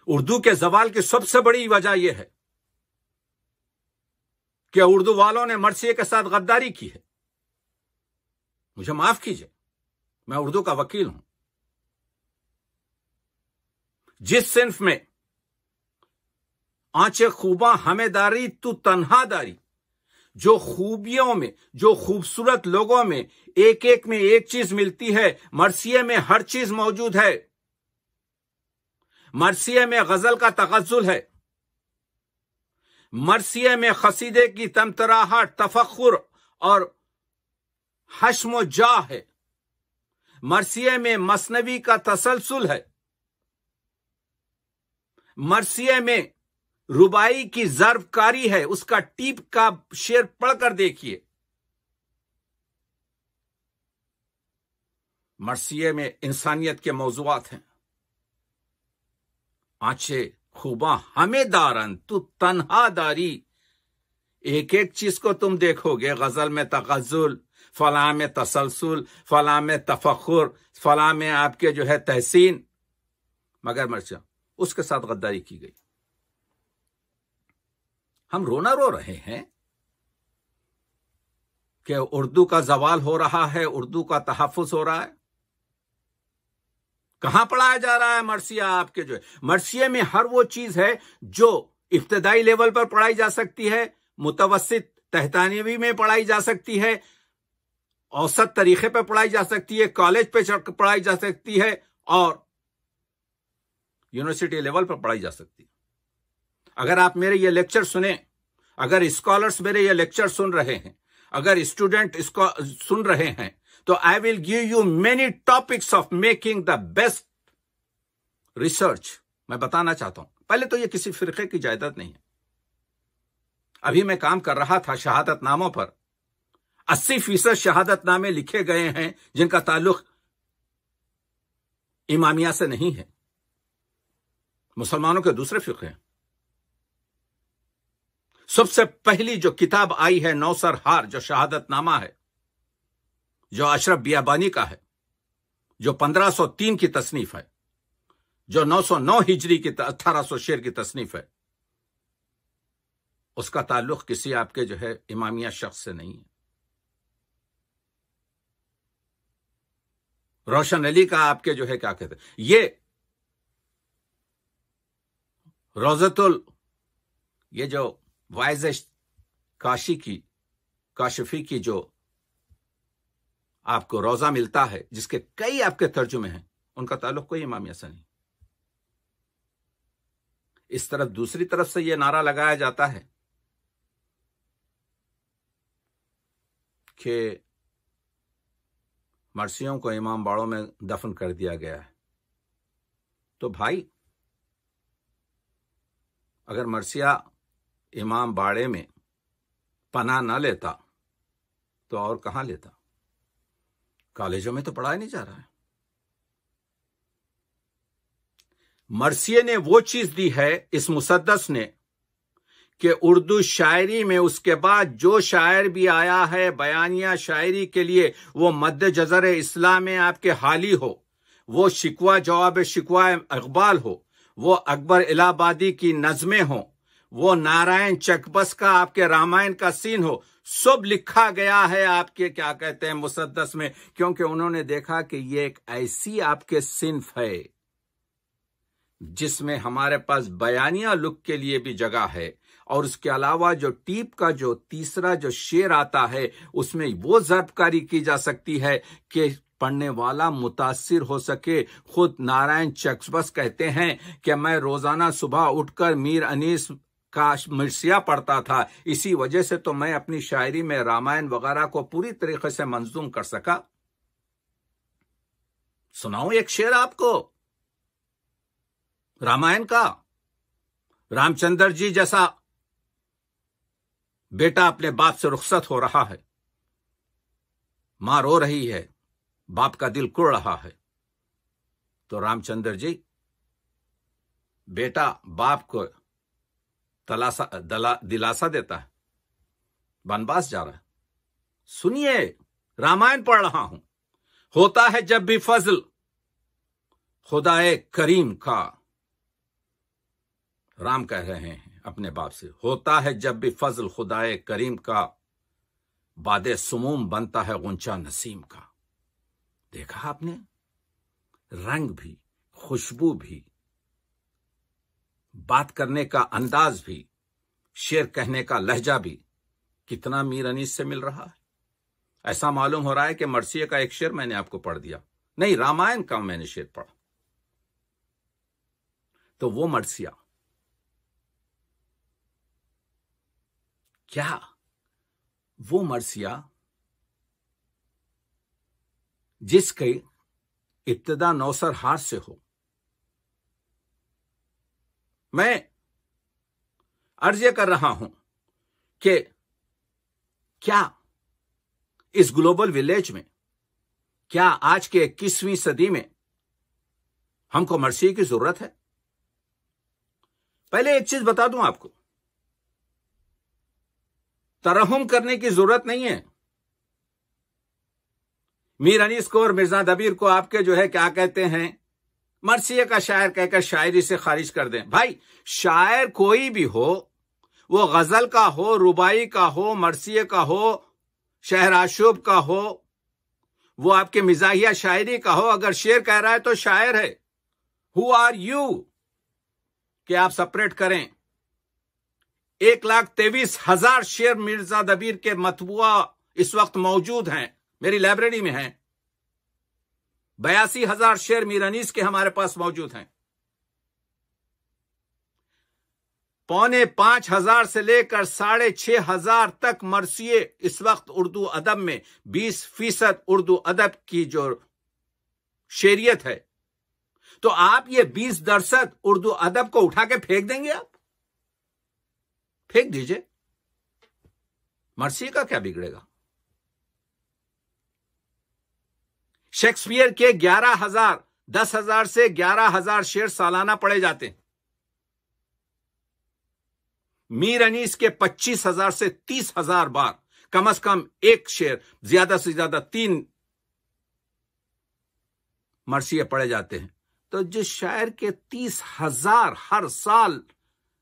اردو کے زوال کی سب سے بڑی وجہ یہ ہے کہ اردو والوں نے مرثیے کے ساتھ غداری کی ہے. مجھے معاف کیجئے، میں اردو کا وکیل ہوں. جس صنف میں آنچے خوباں ہمیں داری تو تنہا داری، جو خوبیوں میں، جو خوبصورت لوگوں میں ایک ایک میں ایک چیز ملتی ہے، مرثیے میں ہر چیز موجود ہے. مرثیے میں غزل کا تغزل ہے، مرثیے میں قصیدے کی تمتراہٹ، تفخر اور حشم و جاہ ہے، مرثیے میں مثنوی کا تسلسل ہے، مرثیے میں ربائی کی ضرب کاری ہے. اس کا ٹیپ کا شعر پڑھ کر دیکھیے. مرثیے میں انسانیت کے موضوعات ہیں. آنچے خوباں ہمیں دارن تو تنہا داری. ایک ایک چیز کو تم دیکھو گے، غزل میں تغزل، فلاں میں تسلسل، فلاں میں تفخر، فلاں میں آپ کے جو ہے تحسین، مگر مرثیہ اس کے ساتھ غداری کی گئی. ہم رونا رو رہے ہیں کہ اردو کا زوال ہو رہا ہے، اردو کا تحفظ ہو رہا ہے. کہاں پڑھایا جا رہا ہے مرثیہ؟ آپ کے جو ہے مرثیے میں ہر وہ چیز ہے جو ابتدائی لیول پر پڑھائی جا سکتی ہے، متوسط تحتانوی میں پڑھائی جا سکتی ہے، اوسط طریقے پہ پڑھائی جا سکتی ہے، کالج پہ پڑھائی جا سکتی ہے، اور یونیورسٹی لیول پر پڑھائی جا سکتی ہے. اگر آپ میرے یہ لیکچر سنیں، اگر اسکالرز میرے یہ لیکچر سن رہے ہیں، اگر اسٹوڈنٹ اس کو سن رہے ہیں، تو I will give you many topics of making the best research. میں بتانا چاہتا ہوں، پہلے تو یہ کسی فرقے کی جائیداد نہیں ہے. ابھی میں کام کر رہا تھا شہادت ناموں پر. 80% شہادت نامے لکھے گئے ہیں جن کا تعلق امامیہ سے نہیں ہے، مسلمانوں کے دوسرے فرقے ہیں. سب سے پہلی جو کتاب آئی ہے نوسر ہار، جو شہادت نامہ ہے، جو اشرف بیابانی کا ہے، جو 1503 کی تصنیف ہے، جو 909 ہجری کی 1800 شعر کی تصنیف ہے، اس کا تعلق کسی آپ کے جو ہے امامیہ شخص سے نہیں ہے. روشن علی کا آپ کے جو ہے کیا کہتے ہیں، یہ یہ جو وائز کاشفی کی جو آپ کو روزہ ملتا ہے، جس کے کئی آپ کے ترجمے ہیں، ان کا تعلق کوئی امامیہ سے نہیں. اس طرف دوسری طرف سے یہ نعرہ لگایا جاتا ہے کہ مرثیوں کو امام باڑوں میں دفن کر دیا گیا ہے. تو بھائی، اگر مرثیہ امام باڑے میں پناہ نہ لیتا تو اور کہاں لیتا؟ کالجوں میں تو پڑھایا نہیں جا رہا ہے. مرثیے نے وہ چیز دی ہے اس مسدس نے کہ اردو شاعری میں اس کے بعد جو شاعر بھی آیا ہے بیانیہ شاعری کے لیے، وہ مد جزر اسلام میں آپ کے حالی ہو، وہ شکوہ جواب شکوہ اقبال ہو، وہ اکبر الہ آبادی کی نظمیں ہوں، وہ نارائن چکبس کا آپ کے رامائن کا سین ہو، سب لکھا گیا ہے آپ کے کیا کہتے ہیں مسدس میں، کیونکہ انہوں نے دیکھا کہ یہ ایک ایسی آپ کے صنف ہے جس میں ہمارے پاس بیانیہ لک کے لیے بھی جگہ ہے، اور اس کے علاوہ جو ٹیپ کا جو تیسرا جو شعر آتا ہے، اس میں وہ ضرب کاری کی جا سکتی ہے کہ پڑھنے والا متاثر ہو سکے. خود نارائن چکبس کہتے ہیں کہ میں روزانہ صبح اٹھ کر میر انیس کا مرثیہ پڑھتا تھا، اسی وجہ سے تو میں اپنی شاعری میں رامائن وغیرہ کو پوری طریقے سے منظوم کر سکا. سناؤں ایک شعر آپ کو رامائن کا. رام چندر جی جیسا بیٹا اپنے باپ سے رخصت ہو رہا ہے، ماں رو رہی ہے، باپ کا دل کڑ رہا ہے، تو رام چندر جی بیٹا باپ کو دلاسا دیتا ہے، بنواس جا رہا ہے. سنیے، رامائن پڑھ رہا ہوں. ہوتا ہے جب بھی فضل خدا کریم کا، رام کہہ رہے ہیں اپنے باپ سے، ہوتا ہے جب بھی فضل خدا کریم کا، باد سموم بنتا ہے غنچہ نسیم کا. دیکھا آپ نے، رنگ بھی، خوشبو بھی، بات کرنے کا انداز بھی، شعر کہنے کا لہجہ بھی کتنا میر انیس سے مل رہا ہے. ایسا معلوم ہو رہا ہے کہ مرثیے کا ایک شعر میں نے آپ کو پڑھ دیا، نہیں، رامائن کا میں نے شعر پڑھا. تو وہ مرثیہ کیا، وہ مرثیہ جس کی ابتدا نوسر ہار سے ہو. میں عرض یہ کر رہا ہوں کہ کیا اس گلوبل ولیج میں کیا آج کے 21ویں صدی میں ہم کو مرثیے کی ضرورت ہے؟ پہلے ایک چیز بتا دوں آپ کو، ترحم کرنے کی ضرورت نہیں ہے۔ میر انیس کو اور مرزا دبیر کو آپ کے جو ہے کیا کہتے ہیں، مرثیے کا شاعر کہہ کر شاعری سے خارج کر دیں۔ بھائی، شاعر کوئی بھی ہو، وہ غزل کا ہو، ربائی کا ہو، مرثیے کا ہو، شعر آشوب کا ہو، وہ آپ کے مزاحیہ شاعری کا ہو، اگر شعر کہہ رہا ہے تو شاعر ہے۔ ہو آر یو کہ آپ سپریٹ کریں؟ 1,23,000 شعر مرزا دبیر کے مطبوعہ اس وقت موجود ہیں، میری لائبریری میں ہیں۔ 82,000 شعر میر انیس کے ہمارے پاس موجود ہیں۔ 4,500 سے لے کر 6,500 تک مرثیے اس وقت اردو ادب میں 20% اردو ادب کی جو شعریت ہے، تو آپ یہ 20% اردو ادب کو اٹھا کے پھینک دیں گے؟ آپ پھینک دیجئے، مرثیے کا کیا بگڑے گا؟ شیکسپیئر کے 10,000 سے 11,000 شعر سالانہ پڑھے جاتے ہیں۔ میر انیس کے 25,000 سے 30,000 بار کم از کم ایک شعر، زیادہ سے زیادہ 3 مرثیے پڑھے جاتے ہیں۔ تو جس شاعر کے 30,000 ہر سال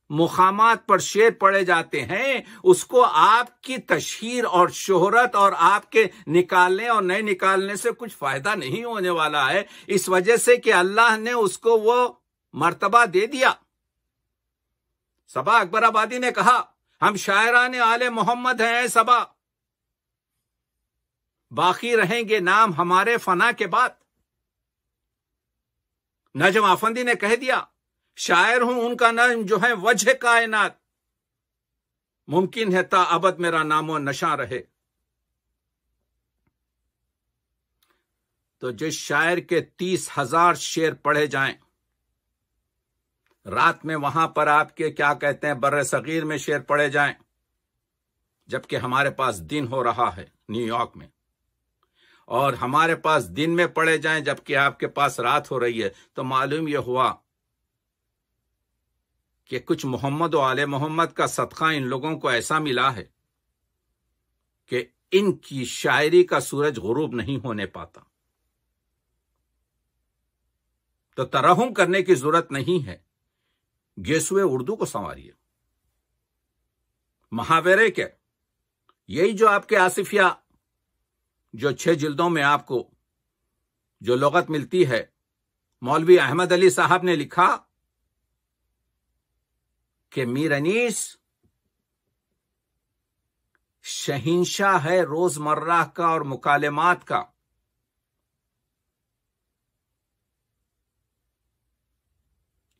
مقامات پر شعر پڑھے جاتے ہیں، اس کو آپ کی تشہیر اور شہرت اور آپ کے نکالنے اور نئے نکالنے سے کچھ فائدہ نہیں ہونے والا ہے، اس وجہ سے کہ اللہ نے اس کو وہ مرتبہ دے دیا۔ صبا اکبر آبادی نے کہا، ہم شاعران آل محمد ہیں صبا، باقی رہیں گے نام ہمارے فنا کے بعد۔ نجم آفندی نے کہہ دیا، شاعر ہوں ان کا نام جو ہے وجہ کائنات، ممکن ہے تا ابد میرا نام و نشاں رہے۔ تو جس شاعر کے 30,000 شعر پڑھے جائیں، رات میں وہاں پر آپ کے کیا کہتے ہیں بر صغیر میں شعر پڑھے جائیں، جبکہ ہمارے پاس دن ہو رہا ہے نیو یارک میں، اور ہمارے پاس دن میں پڑھے جائیں جبکہ آپ کے پاس رات ہو رہی ہے، تو معلوم یہ ہوا کہ کچھ محمد و آل محمد کا صدقہ ان لوگوں کو ایسا ملا ہے کہ ان کی شاعری کا سورج غروب نہیں ہونے پاتا۔ تو ترحم کرنے کی ضرورت نہیں ہے، گیسوئے اردو کو سنواریے۔ محاورے کے یہی جو آپ کے آصفیہ جو 6 جلدوں میں آپ کو جو لغت ملتی ہے، مولوی احمد علی صاحب نے لکھا کہ میر انیس شہنشاہ ہے روزمرہ کا اور مکالمات کا۔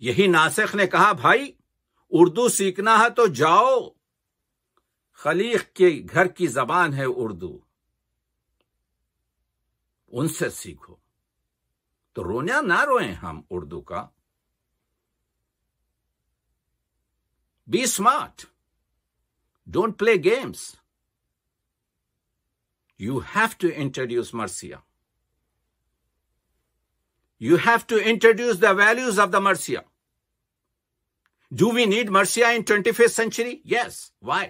یہی ناسخ نے کہا، بھائی اردو سیکھنا ہے تو جاؤ، خلیق کے گھر کی زبان ہے اردو، ان سے سیکھو۔ تو رونا نہ روئیں ہم اردو کا۔ Be smart. Don't play games. You have to introduce Marcia. You have to introduce the values of the Marcia. Do we need Marcia in 21st century? Yes. Why?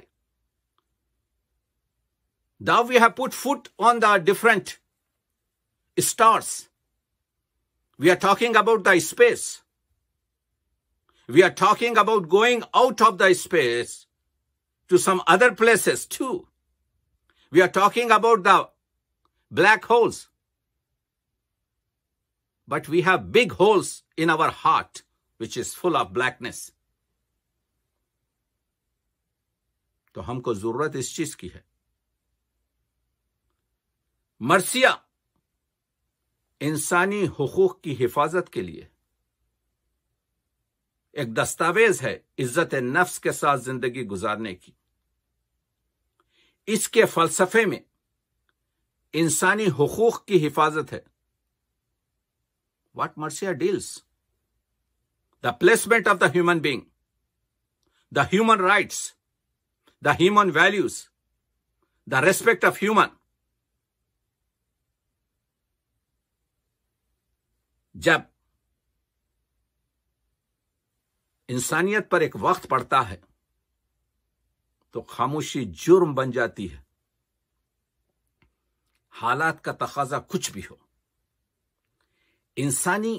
Now we have put foot on the different stars. We are talking about the space. We are talking about going out of the space to some other places too. We are talking about the black holes. But we have big holes in our heart, which is full of blackness. تو ہم کو ضرورت اس چیز کی ہے۔ مرثیہ انسانی حقوق کی حفاظت کے لیے ایک دستاویز ہے عزت نفس کے ساتھ زندگی گزارنے کی۔ اس کے فلسفے میں انسانی حقوق کی حفاظت ہے۔ What Marcia deals? The placement of the human being, the human rights, the human values, the respect of human. جب انسانیت پر ایک وقت پڑتا ہے تو خاموشی جرم بن جاتی ہے، حالات کا تقاضا کچھ بھی ہو۔ انسانی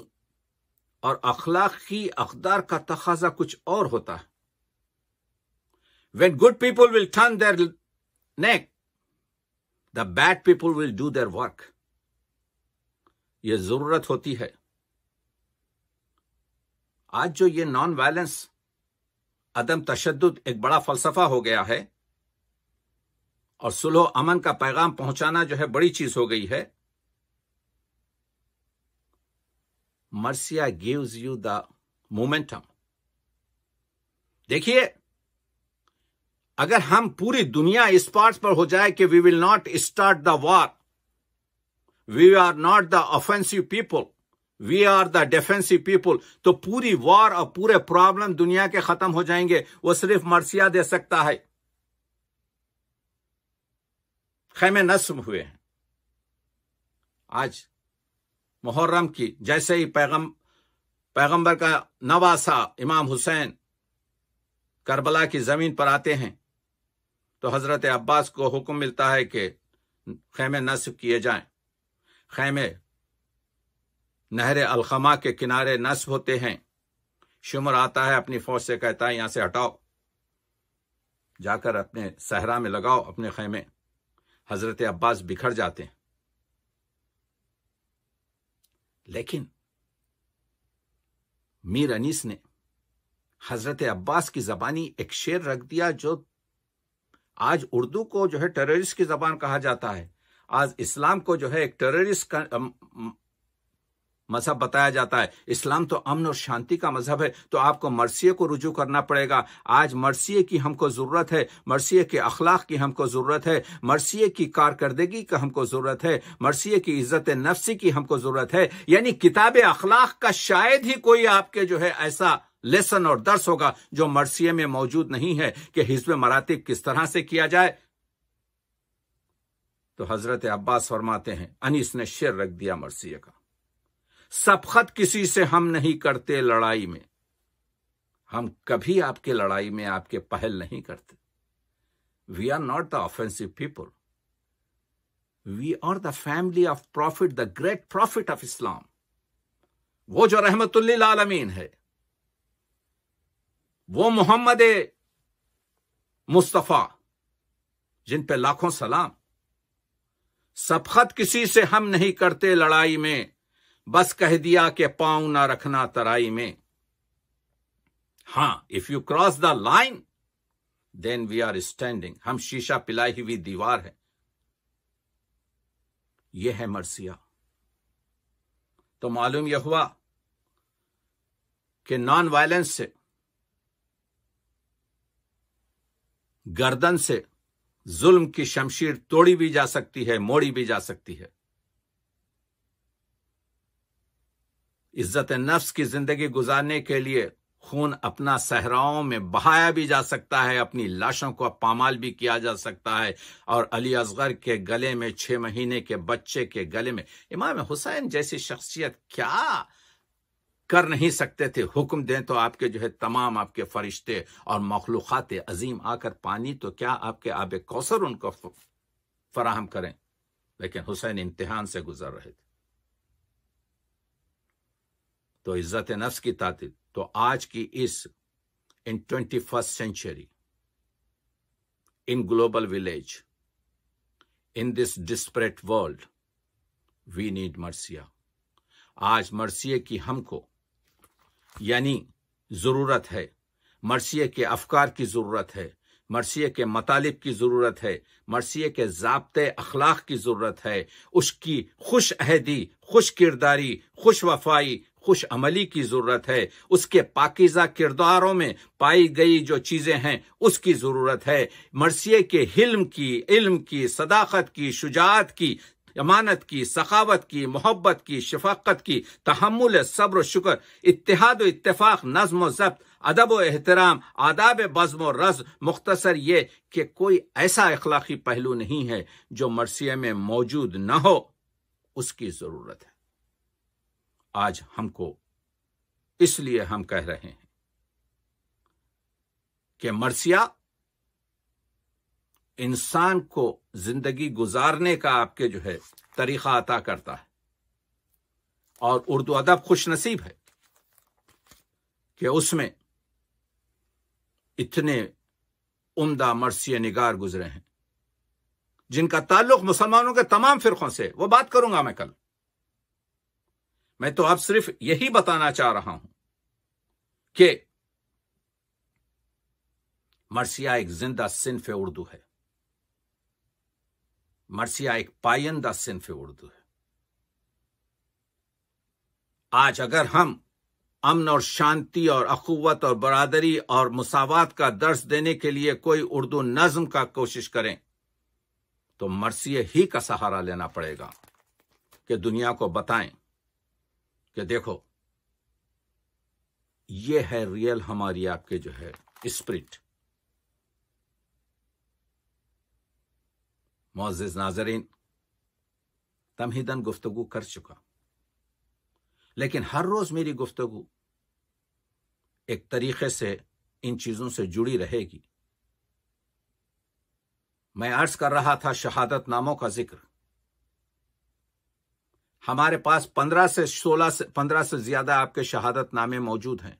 اور اخلاقی اقدار کا تقاضا کچھ اور ہوتا ہے۔ When good people will turn their neck, the bad people will do their work. یہ ضرورت ہوتی ہے۔ آج جو یہ نان وائلنس، عدم تشدد ایک بڑا فلسفہ ہو گیا ہے، اور صلح و امن کا پیغام پہنچانا جو ہے بڑی چیز ہو گئی ہے۔ مرثیہ gives you the momentum. دیکھیے، اگر ہم پوری دنیا اس بات پر ہو جائے کہ we will not start the war, we are not the offensive people, we are the defensive people، تو پوری وار اور پورے پرابلم دنیا کے ختم ہو جائیں گے۔ وہ صرف مرثیہ دے سکتا ہے۔ خیمے نصب ہوئے ہیں۔ آج محرم کی جیسے ہی پیغمبر کا نواسا امام حسین کربلا کی زمین پر آتے ہیں تو حضرت عباس کو حکم ملتا ہے کہ خیمے نصب کیے جائیں۔ خیمے نہر الخما کے کنارے نصب ہوتے ہیں۔ شمر آتا ہے، اپنی فوج سے کہتا ہے یہاں سے ہٹاؤ، جا کر اپنے صحرا میں لگاؤ اپنے خیمے۔ حضرت عباس بکھر جاتے ہیں۔ لیکن میر انیس نے حضرت عباس کی زبانی ایک شعر رکھ دیا جو آج اردو کو جو ہے ٹیررسٹ کی زبان کہا جاتا ہے، آج اسلام کو جو ہے ایک ٹیررسٹ کا مذہب بتایا جاتا ہے۔ اسلام تو امن اور شانتی کا مذہب ہے، تو آپ کو مرثیے کو رجوع کرنا پڑے گا۔ آج مرثیے کی ہم کو ضرورت ہے، مرثیے کے اخلاق کی ہم کو ضرورت ہے، مرثیے کی کارکردگی کا ہم کو ضرورت ہے، مرثیے کی عزت نفسی کی ہم کو ضرورت ہے۔ یعنی کتاب اخلاق کا شاید ہی کوئی آپ کے جو ہے ایسا لیسن اور درس ہوگا جو مرثیے میں موجود نہیں ہے کہ حزب مراتب کس طرح سے کیا جائے۔ تو حضرت عباس فرماتے ہیں، انیس نے شعر رکھ دیا مرثیے کا، سبقت کسی سے ہم نہیں کرتے لڑائی میں، ہم کبھی آپ کے لڑائی میں آپ کے پہل نہیں کرتے۔ We are not the offensive people. We are the family of prophet, the great prophet of Islam, وہ جو رحمت للعالمین ہے، وہ محمد مصطفیٰ جن پہ لاکھوں سلام۔ سبقت کسی سے ہم نہیں کرتے لڑائی میں، بس کہہ دیا کہ پاؤں نہ رکھنا ترائی میں۔ ہاں، if you cross the line, then we are standing. ہم شیشہ پلائی ہوئی دیوار ہے۔ یہ ہے مرثیہ۔ تو معلوم یہ ہوا کہ نان وائلنس سے، گردن سے ظلم کی شمشیر توڑی بھی جا سکتی ہے، موڑی بھی جا سکتی ہے۔ عزت نفس کی زندگی گزارنے کے لیے خون اپنا صحراؤں میں بہایا بھی جا سکتا ہے، اپنی لاشوں کو پامال بھی کیا جا سکتا ہے۔ اور علی اصغر کے گلے میں، 6 مہینے کے بچے کے گلے میں، امام حسین جیسی شخصیت کیا کر نہیں سکتے تھے؟ حکم دیں تو آپ کے جو ہے تمام آپ کے فرشتے اور مخلوقات عظیم آ کر پانی تو کیا آپ کے آب کوثر ان کو فراہم کریں، لیکن حسین امتحان سے گزر رہے تھے۔ تو عزت نفس کی تعطیل تو آج کی اس ان 21st century in global village in this disparate world we need مرثیہ۔ آج مرثیے کی ہم کو یعنی ضرورت ہے، مرثیے کے افکار کی ضرورت ہے، مرثیے کے مطالب کی ضرورت ہے، مرثیے کے ضابطے اخلاق کی ضرورت ہے، اس کی خوش عہدی، خوش کرداری، خوش وفائی، خوش عملی کی ضرورت ہے، اس کے پاکیزہ کرداروں میں پائی گئی جو چیزیں ہیں اس کی ضرورت ہے، مرثیے کے حلم کی، علم کی، صداقت کی، شجاعت کی، امانت کی، سخاوت کی، محبت کی، شفقت کی، تحمل، صبر و شکر، اتحاد و اتفاق، نظم و ضبط، ادب و احترام، آداب بزم و رزم، مختصر یہ کہ کوئی ایسا اخلاقی پہلو نہیں ہے جو مرثیے میں موجود نہ ہو، اس کی ضرورت ہے۔ آج ہم کو اس لیے ہم کہہ رہے ہیں کہ مرثیہ انسان کو زندگی گزارنے کا آپ کے جو ہے طریقہ عطا کرتا ہے، اور اردو ادب خوش نصیب ہے کہ اس میں اتنے عمدہ مرثیہ نگار گزرے ہیں جن کا تعلق مسلمانوں کے تمام فرقوں سے، وہ بات کروں گا میں کل۔ میں تو اب صرف یہی بتانا چاہ رہا ہوں کہ مرثیہ ایک زندہ صنف اردو ہے، مرثیہ ایک پائندہ صنف اردو ہے۔ آج اگر ہم امن اور شانتی اور اخوت اور برادری اور مساوات کا درس دینے کے لیے کوئی اردو نظم کا کوشش کریں تو مرثیہ ہی کا سہارا لینا پڑے گا کہ دنیا کو بتائیں کہ دیکھو یہ ہے ریئل ہماری آپ کے جو ہے اسپرٹ۔ معزز ناظرین، تمہیداً گفتگو کر چکا، لیکن ہر روز میری گفتگو ایک طریقے سے ان چیزوں سے جڑی رہے گی۔ میں عرض کر رہا تھا شہادت ناموں کا ذکر۔ ہمارے پاس 15 سے زیادہ آپ کے شہادت نامے موجود ہیں۔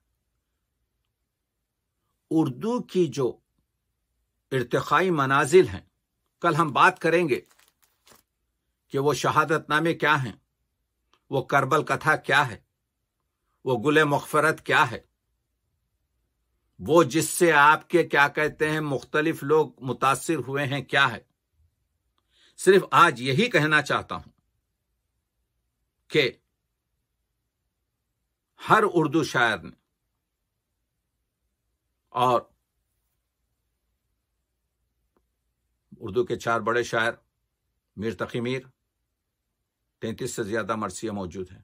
اردو کی جو ارتقائی منازل ہیں، کل ہم بات کریں گے کہ وہ شہادت نامے کیا ہیں، وہ کربل کتھا کیا ہے، وہ گل مغفرت کیا ہے، وہ جس سے آپ کے کیا کہتے ہیں مختلف لوگ متاثر ہوئے ہیں کیا ہے۔ صرف آج یہی کہنا چاہتا ہوں کہ ہر اردو شاعر نے اور اردو کے 4 بڑے شاعر میر تقی میر، 33 سے زیادہ مرثیہ موجود ہیں۔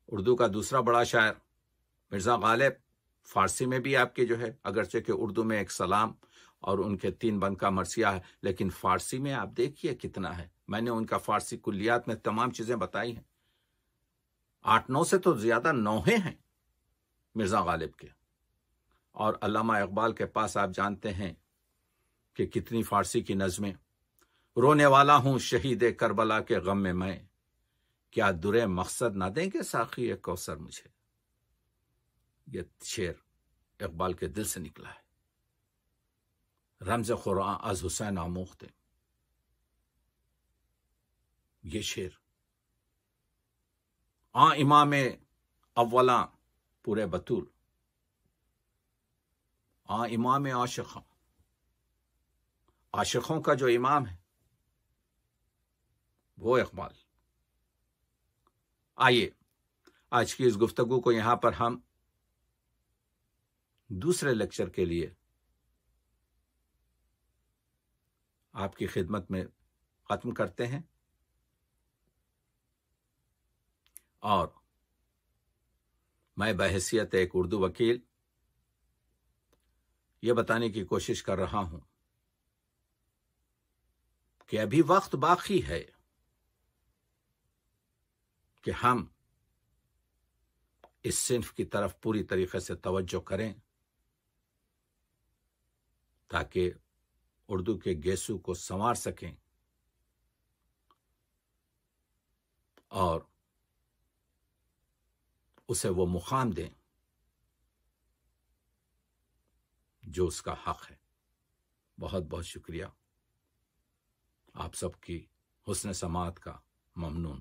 اردو کا دوسرا بڑا شاعر مرزا غالب، فارسی میں بھی آپ کے جو ہے اگرچہ کہ اردو میں ایک سلام اور ان کے 3 بند کا مرثیہ ہے، لیکن فارسی میں آپ دیکھیے کتنا ہے۔ میں نے ان کا فارسی کلیات میں تمام چیزیں بتائی ہیں، 8-9 سے تو زیادہ نوحے ہیں مرزا غالب کے۔ اور علامہ اقبال کے پاس آپ جانتے ہیں کہ کتنی فارسی کی نظمیں۔ رونے والا ہوں شہید کربلا کے غم میں کیا درے مقصد نہ دیں گے ساقی کوثر مجھے۔ یہ شعر اقبال کے دل سے نکلا ہے۔ رمز قرآن از حسین آموختے، یہ شعر امام اولاں پورے بطول، امام عاشقوں کا جو امام ہے وہ اقبال۔ آئیے آج کی اس گفتگو کو یہاں پر ہم دوسرے لیکچر کے لیے آپ کی خدمت میں ختم کرتے ہیں، اور میں بحیثیت ایک اردو وکیل یہ بتانے کی کوشش کر رہا ہوں کہ ابھی وقت باقی ہے کہ ہم اس صنف کی طرف پوری طریقے سے توجہ کریں تاکہ اردو کے گیسو کو سنوار سکیں اور اسے وہ مقام دیں جو اس کا حق ہے۔ بہت بہت شکریہ، آپ سب کی حسن سماعت کا ممنون۔